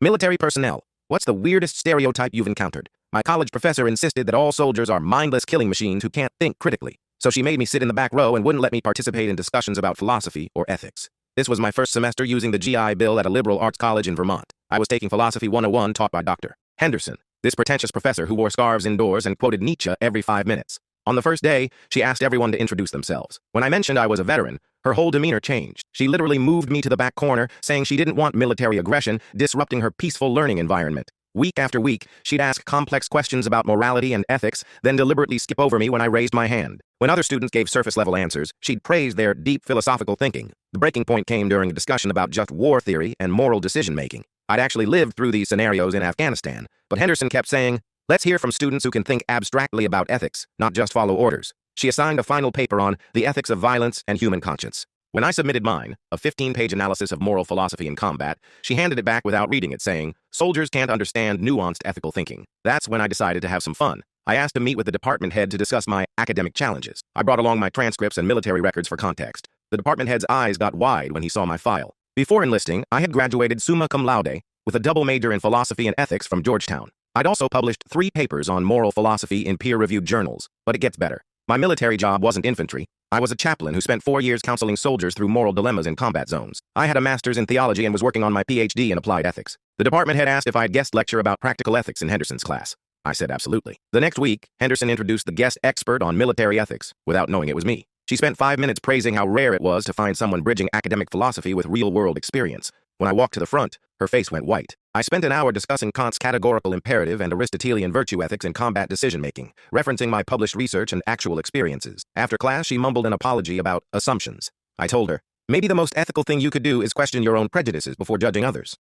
Military personnel. What's the weirdest stereotype you've encountered? My college professor insisted that all soldiers are mindless killing machines who can't think critically, so she made me sit in the back row and wouldn't let me participate in discussions about philosophy or ethics. This was my first semester using the GI Bill at a liberal arts college in Vermont. I was taking Philosophy 101 taught by Dr. Henderson, this pretentious professor who wore scarves indoors and quoted Nietzsche every 5 minutes. On the first day, she asked everyone to introduce themselves. When I mentioned I was a veteran, her whole demeanor changed. She literally moved me to the back corner, saying she didn't want military aggression disrupting her peaceful learning environment. Week after week, she'd ask complex questions about morality and ethics, then deliberately skip over me when I raised my hand. When other students gave surface-level answers, she'd praise their deep philosophical thinking. The breaking point came during a discussion about just war theory and moral decision-making. I'd actually lived through these scenarios in Afghanistan, but Henderson kept saying, "Let's hear from students who can think abstractly about ethics, not just follow orders." She assigned a final paper on the ethics of violence and human conscience. When I submitted mine, a 15-page analysis of moral philosophy in combat, she handed it back without reading it, saying, "Soldiers can't understand nuanced ethical thinking." That's when I decided to have some fun. I asked to meet with the department head to discuss my academic challenges. I brought along my transcripts and military records for context. The department head's eyes got wide when he saw my file. Before enlisting, I had graduated summa cum laude with a double major in philosophy and ethics from Georgetown. I'd also published 3 papers on moral philosophy in peer-reviewed journals, but it gets better. My military job wasn't infantry. I was a chaplain who spent 4 years counseling soldiers through moral dilemmas in combat zones. I had a master's in theology and was working on my PhD in applied ethics. The department had asked if I'd guest lecture about practical ethics in Henderson's class. I said absolutely. The next week, Henderson introduced the guest expert on military ethics, without knowing it was me. She spent 5 minutes praising how rare it was to find someone bridging academic philosophy with real-world experience. When I walked to the front, her face went white. I spent an hour discussing Kant's categorical imperative and Aristotelian virtue ethics in combat decision-making, referencing my published research and actual experiences. After class, she mumbled an apology about assumptions. I told her, maybe the most ethical thing you could do is question your own prejudices before judging others.